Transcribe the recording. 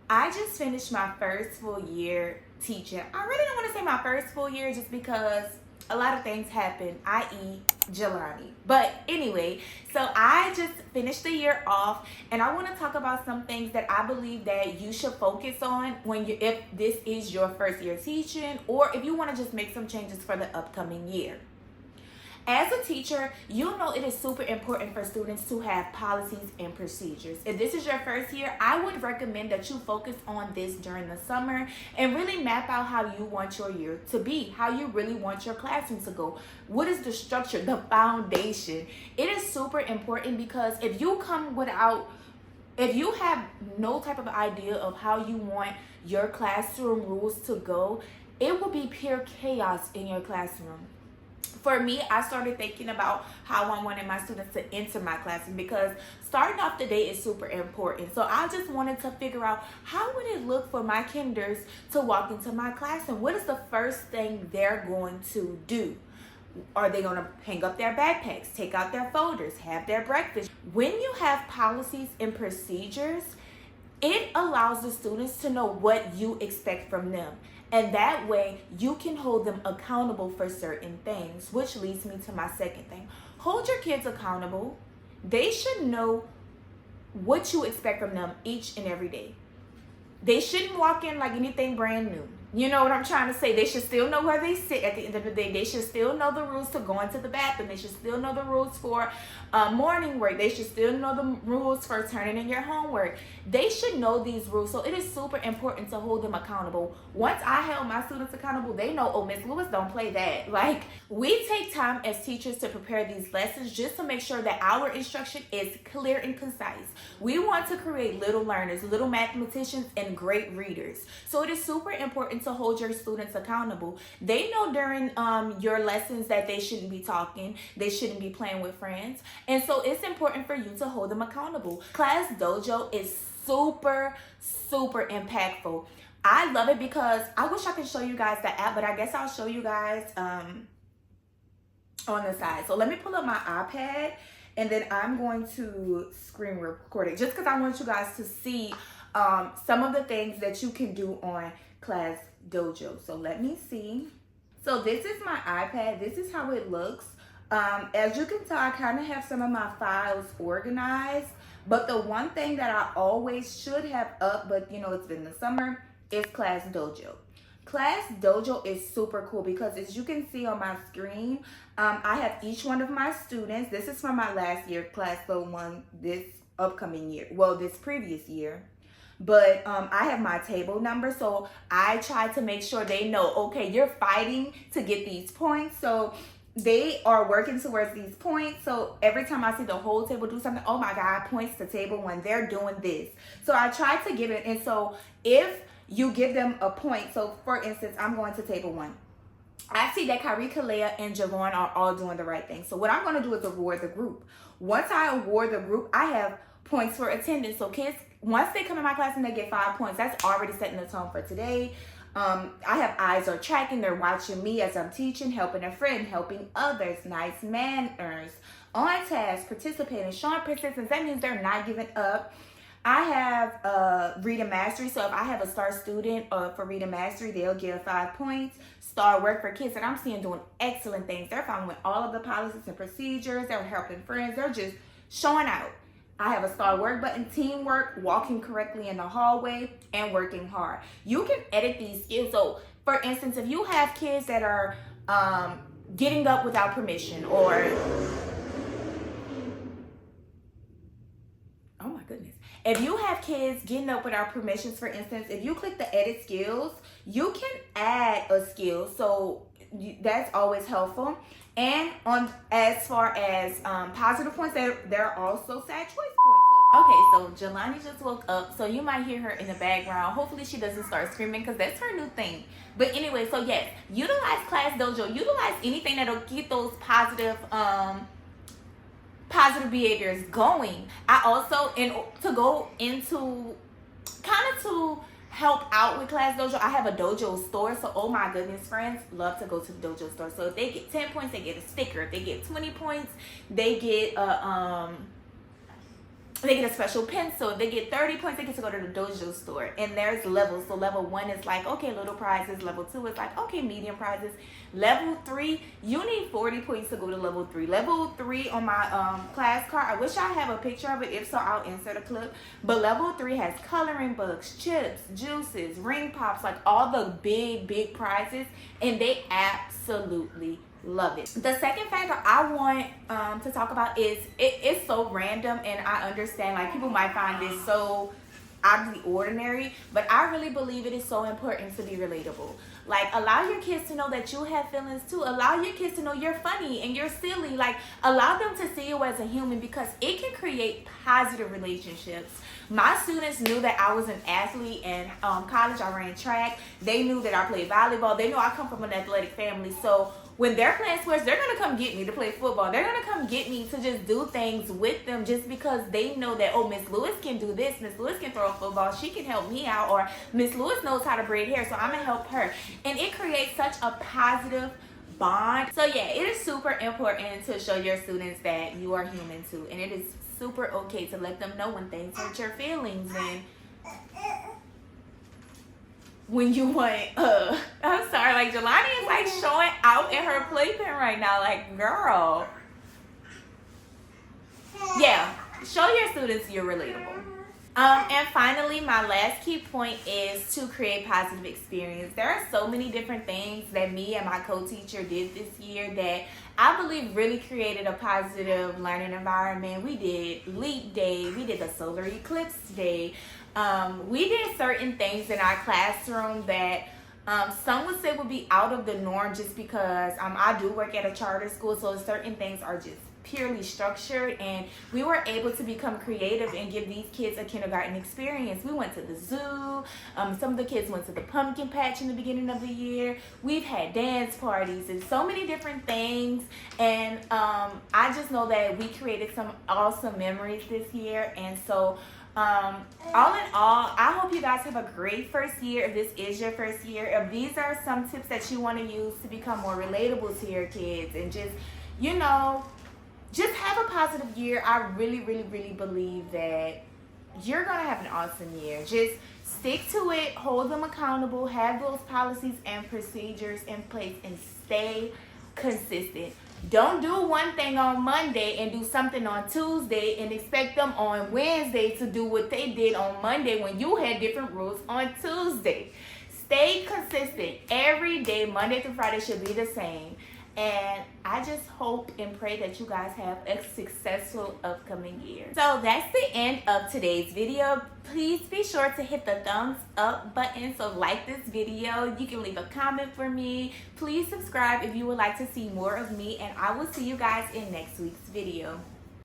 I just finished my first full year teaching. I really don't want to say my first full year just because a lot of things happened, i.e. Jelani. But anyway, so I just finished the year off and I want to talk about some things that I believe that you should focus on if this is your first year teaching, or if you want to just make some changes for the upcoming year. As a teacher, you know it is super important for students to have policies and procedures. If this is your first year, I would recommend that you focus on this during the summer and really map out how you want your year to be, how you really want your classroom to go. What is the structure, the foundation? It is super important because if you have no type of idea of how you want your classroom rules to go, it will be pure chaos in your classroom. For me, I started thinking about how I wanted my students to enter my classroom because starting off the day is super important. So I just wanted to figure out how would it look for my kinders to walk into my classroom? What is the first thing they're going to do? Are they going to hang up their backpacks, take out their folders, have their breakfast? When you have policies and procedures, it allows the students to know what you expect from them. And that way, you can hold them accountable for certain things, which leads me to my second thing. Hold your kids accountable. They should know what you expect from them each and every day. They shouldn't walk in like anything brand new. You know what I'm trying to say? They should still know where they sit at the end of the day. They should still know the rules to go into the bathroom. They should still know the rules for morning work. They should still know the rules for turning in your homework. They should know these rules. So it is super important to hold them accountable. Once I held my students accountable, they know, oh, Miss Lewis don't play that. Like, we take time as teachers to prepare these lessons just to make sure that our instruction is clear and concise. We want to create little learners, little mathematicians, and great readers. So it is super important to hold your students accountable. They know during your lessons that they shouldn't be talking, they shouldn't be playing with friends, and so it's important for you to hold them accountable. Class Dojo is super impactful. I love it because I wish I could show you guys the app, but I guess I'll show you guys on the side. So let me pull up my iPad and then I'm going to screen record it just because I want you guys to see some of the things that you can do on Class Dojo. So let me see. So this is my iPad. This is how it looks. As you can tell, I kind of have some of my files organized, but the one thing that I always should have up, but you know, it's been the summer, is Class Dojo. Class Dojo is super cool because as you can see on my screen, I have each one of my students. This is from my last year, Class 1, this upcoming year. Well, this previous year. But I have my table number, so I try to make sure they know, okay, you're fighting to get these points. So they are working towards these points. So every time I see the whole table do something, oh my God, points to table 1, they're doing this. So I try to give it. And so if you give them a point, so for instance, I'm going to table 1. I see that Kyrie, Kalea, and Javon are all doing the right thing. So what I'm going to do is award the group. Once I award the group, I have points for attendance. So kids, once they come in my class and they get 5 points, that's already setting the tone for today. I have eyes are tracking. They're watching me as I'm teaching, helping a friend, helping others, nice manners, on task, participating, showing persistence. That means they're not giving up. I have reading mastery. So if I have a star student for reading mastery, they'll get 5 points. Star work for kids that I'm seeing doing excellent things. They're following all of the policies and procedures. They're helping friends. They're just showing out. I have a star work button, teamwork, walking correctly in the hallway, and working hard. You can edit these skills. So for instance, if you have kids that are getting up without permission, or, oh my goodness. If you have kids getting up without permissions, for instance, if you click the edit skills, you can add a skill. So that's always helpful. And on as far as positive points, they're also sad choice points. Okay, so Jelani just woke up, so you might hear her in the background. Hopefully she doesn't start screaming because that's her new thing. But anyway, so yes, utilize Class Dojo. Utilize anything that'll keep those positive behaviors going. I also, to go into kind of to help out with Class Dojo, I have a dojo store. So oh my goodness, friends love to go to the dojo store. So if they get 10 points, they get a sticker. If they get 20 points, they get a they get a special pencil. If they get 30 points, they get to go to the dojo store. And there's levels. So level 1 is like, okay, little prizes. Level 2 is like, okay, medium prizes. Level 3, you need 40 points to go to level 3. Level 3 on my class card, I wish I have a picture of it. If so, I'll insert a clip. But level 3 has coloring books, chips, juices, ring pops, like all the big prizes. And they absolutely love it. The second factor I want to talk about is it's so random, and I understand like people might find this so out of the ordinary, but I really believe it is so important to be relatable. Like, allow your kids to know that you have feelings too. Allow your kids to know you're funny and you're silly. Like, allow them to see you as a human, because it can create positive relationships. My students knew that I was an athlete in college. I ran track. They knew that I played volleyball. They know I come from an athletic family. So when they're playing sports, they're going to come get me to play football. They're going to come get me to just do things with them, just because they know that, oh, Miss Lewis can do this. Miss Lewis can throw a football. She can help me out. Or Miss Lewis knows how to braid hair, so I'm going to help her. And it creates such a positive bond. So yeah, it is super important to show your students that you are human too. And it is super okay to let them know when things hurt your feelings, and when you want I'm sorry, like Jelani is like showing out in her playpen right now, like, girl. Yeah, show your students you're relatable. And finally, my last key point is to create positive experience. There are so many different things that me and my co-teacher did this year that I believe really created a positive learning environment. We did Leap Day. We did the Solar Eclipse Day. We did certain things in our classroom that some would say would be out of the norm, just because I do work at a charter school, so certain things are just purely structured, and we were able to become creative and give these kids a kindergarten experience. We went to the zoo. Some of the kids went to the pumpkin patch in the beginning of the year. We've had dance parties and so many different things, and I just know that we created some awesome memories this year. And so all in all, I hope you guys have a great first year. If this is your first year, if these are some tips that you want to use to become more relatable to your kids, and just, you know, just have a positive year. I really believe that you're going to have an awesome year. Just stick to it, hold them accountable, have those policies and procedures in place, and stay consistent. Don't do one thing on Monday and do something on Tuesday and expect them on Wednesday to do what they did on Monday when you had different rules on Tuesday. Stay consistent. Every day, Monday through Friday, should be the same. And I just hope and pray that you guys have a successful upcoming year. So that's the end of today's video. Please be sure to hit the thumbs up button. So like this video. You can leave a comment for me. Please subscribe if you would like to see more of me. And I will see you guys in next week's video.